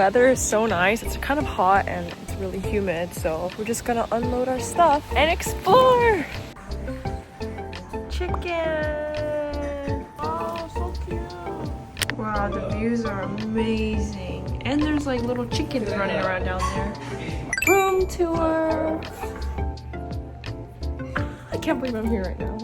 weather is so nice. It's kind of hot and it's really humid, so we're just gonna unload our stuff and explore. Chicken. Oh, so cute. Wow, the views are amazing. And there's like little chickens running around down there. Room tour. I can't believe I'm here right now.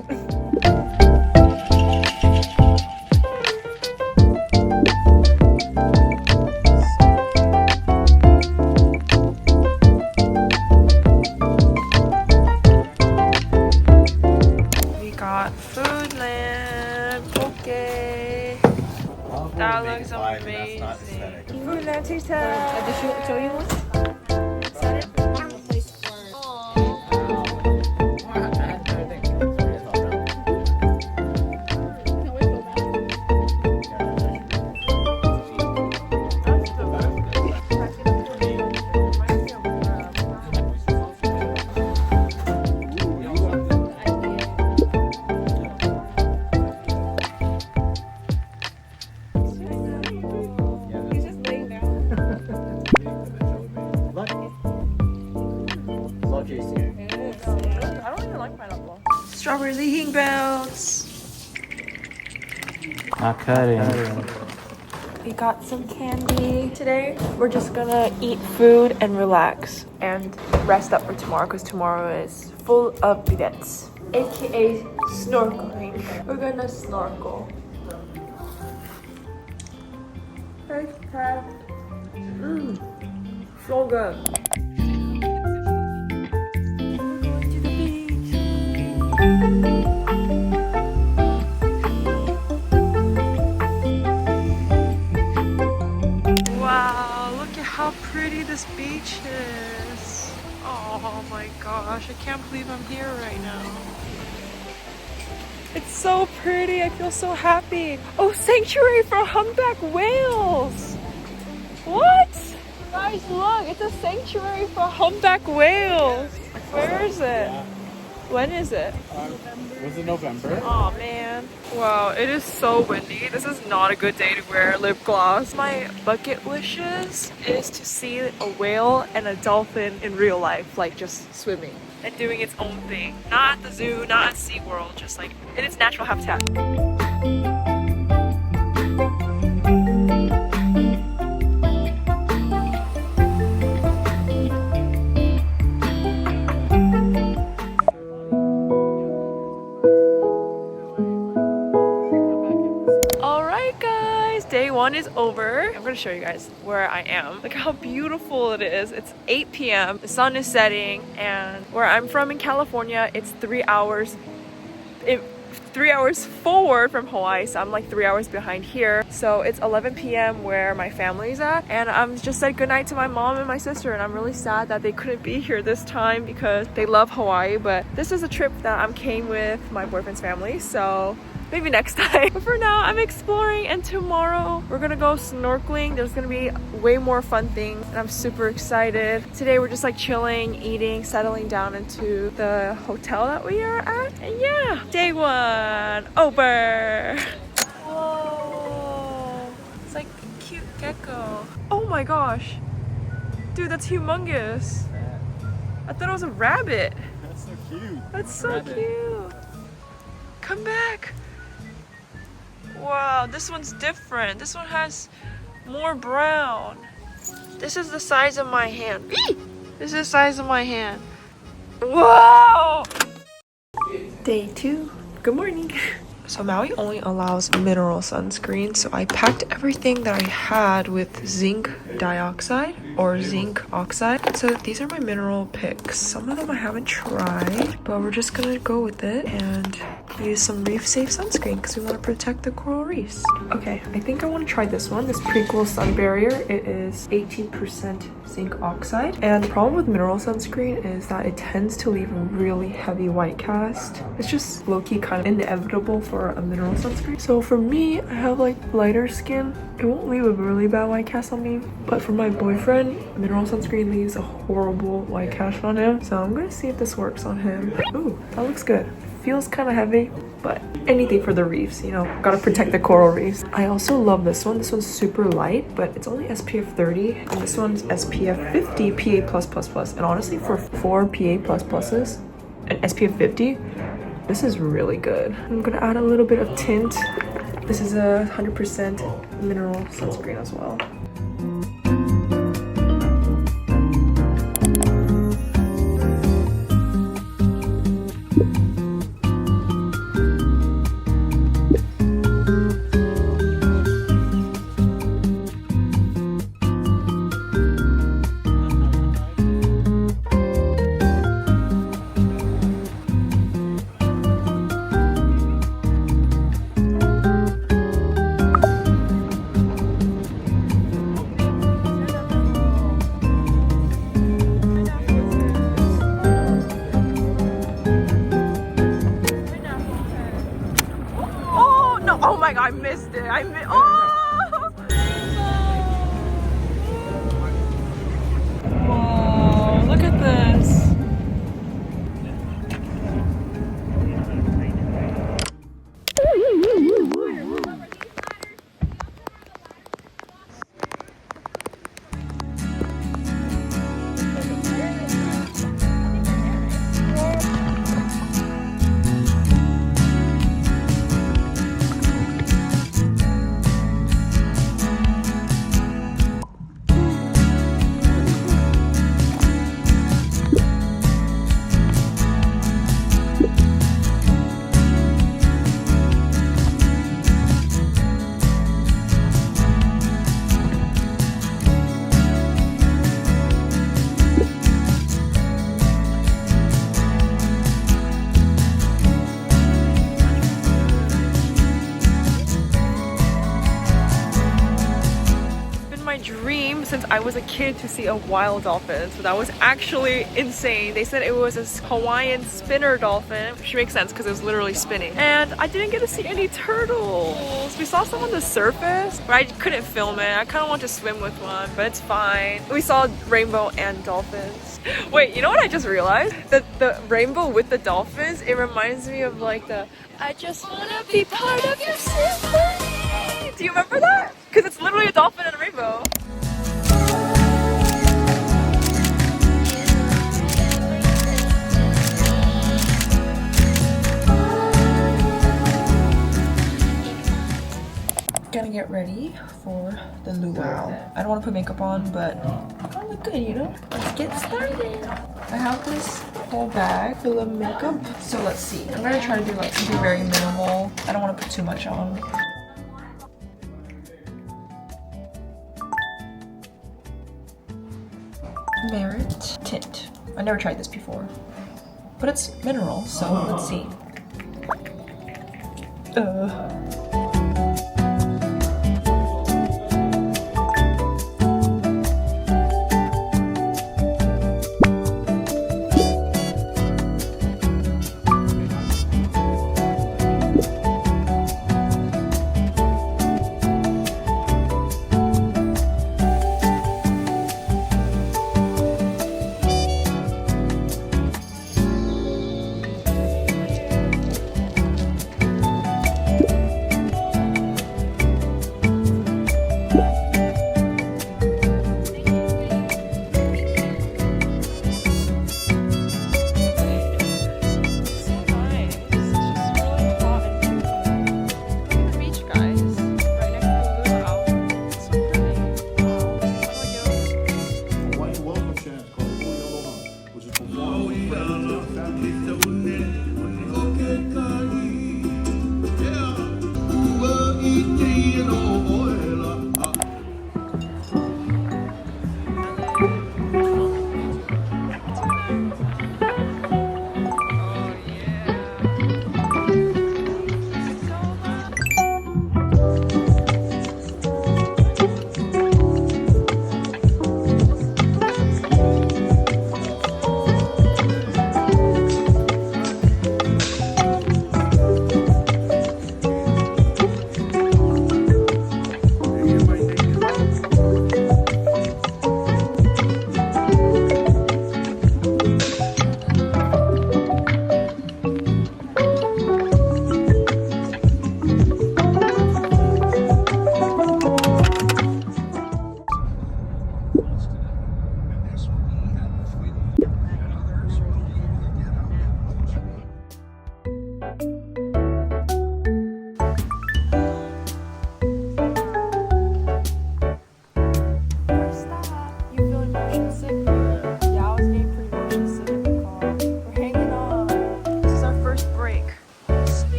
That looks amazing. Food and Tita. Did she show you one? Strawberry leaking belts. Not cutting. We got some candy. Today, we're just gonna eat food and relax and rest up for tomorrow because tomorrow is full of events, aka snorkeling. We're gonna snorkel. So good. Wow, look at how pretty this beach is. Oh my gosh, I can't believe I'm here right now. It's so pretty, I feel so happy. Oh, sanctuary for humpback whales. What? Guys, look, it's a sanctuary for humpback whales. Where is it? When is it? Was it November? Oh man. Wow, it is so windy. This is not a good day to wear lip gloss. My bucket wishes is to see a whale and a dolphin in real life, like just swimming and doing its own thing. Not at the zoo, not at SeaWorld, just like in its natural habitat. Day one is over. I'm gonna show you guys where I am. Look how beautiful it is. It's 8 p.m. The sun is setting, and where I'm from in California, it's 3 hours. 3 hours forward from Hawaii, so I'm like 3 hours behind here. So it's 11 p.m. where my family's at, and I'm just said goodnight to my mom and my sister, and I'm really sad that they couldn't be here this time because they love Hawaii, but this is a trip that I'm came with my boyfriend's family, so maybe next time. But for now, I'm exploring, and tomorrow we're gonna go snorkeling. There's gonna be way more fun things, and I'm super excited. Today we're just like chilling, eating, settling down into the hotel that we are at. And yeah, day one over. Whoa, it's like a cute gecko. Oh my gosh, dude, that's humongous. I thought it was a rabbit. That's so cute. That's so cute. Come back. Wow, this one's different. This one has more brown. This is the size of my hand. This is the size of my hand. Wow! Day 2. Good morning. So Maui only allows mineral sunscreen, so I packed everything that I had with zinc dioxide or zinc oxide. So these are my mineral picks. Some of them I haven't tried, but we're just gonna go with it and use some reef safe sunscreen because we want to protect the coral reefs. Okay, I think I want to try this one, this Prequel Sun Barrier. It is 18% zinc oxide, and the problem with mineral sunscreen is that it tends to leave a really heavy white cast. It's just low-key kind of inevitable for a mineral sunscreen. So for me, I have like lighter skin. It won't leave a really bad white cast on me, but for my boyfriend, mineral sunscreen leaves a horrible white cast on him. So I'm gonna see if this works on him. Ooh, that looks good. feels kind of heavy, but anything for the reefs, you know, gotta protect the coral reefs. I also love this one. This one's super light, but it's only SPF 30, and this one's SPF 50 PA+++. And honestly, for 4 PA++s and SPF 50, this is really good. I'm gonna add a little bit of tint. This is a 100% mineral sunscreen as well. Oh my god, I missed it. Oh! Whoa, look at this. Dream since I was a kid to see a wild dolphin, so that was actually insane. They said it was a Hawaiian spinner dolphin, which makes sense because it was literally spinning. And I didn't get to see any turtles. We saw some on the surface, but I couldn't film it. I kind of want to swim with one, but it's fine. We saw rainbow and dolphins. Wait, you know what I just realized? That the rainbow with the dolphins, it reminds me of like the I just wanna be part of your symphony. Do you remember that? Because it's literally a dolphin and a rainbow. Gonna get ready for the luau. I don't want to put makeup on, but I gotta look good, you know? Let's get started. I have this whole bag full of makeup, so let's see. I'm gonna try to do like something very minimal. I don't want to put too much on. Merit tint. I never tried this before, but it's mineral, so let's see.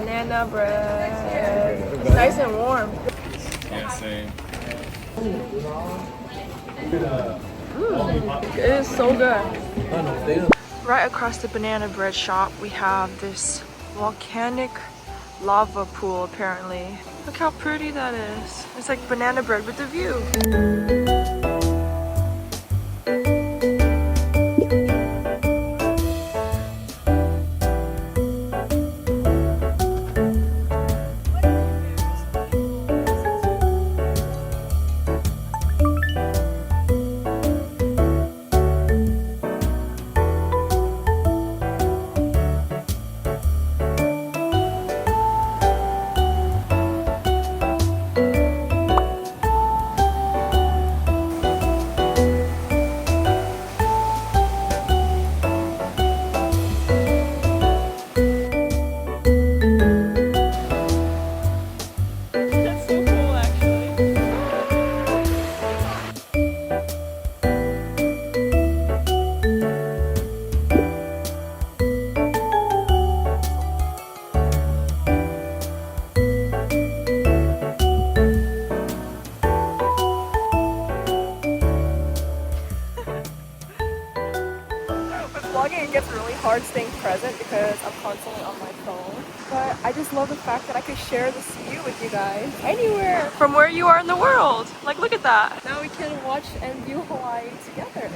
banana bread. It's nice and warm. Yeah, same. It is so good. Right across the banana bread shop, we have this volcanic lava pool apparently. Look how pretty that is. It's like banana bread with a view. That's so cool actually. With vlogging, it gets really hard staying present because I'm constantly on my phone. But I just love the fact that I could share this view with you guys anywhere from where you are in the world. Like, look at that. Now we can watch and view Hawaii together.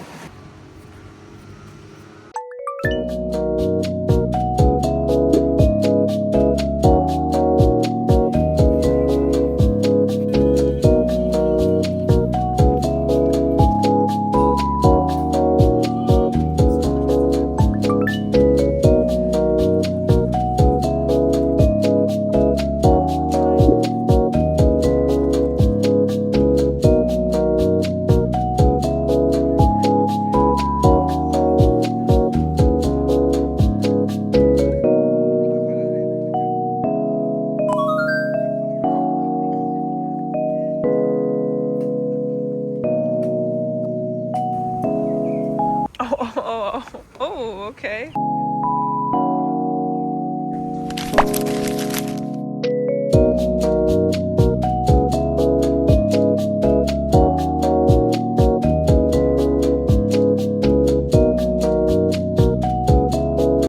Oh, okay.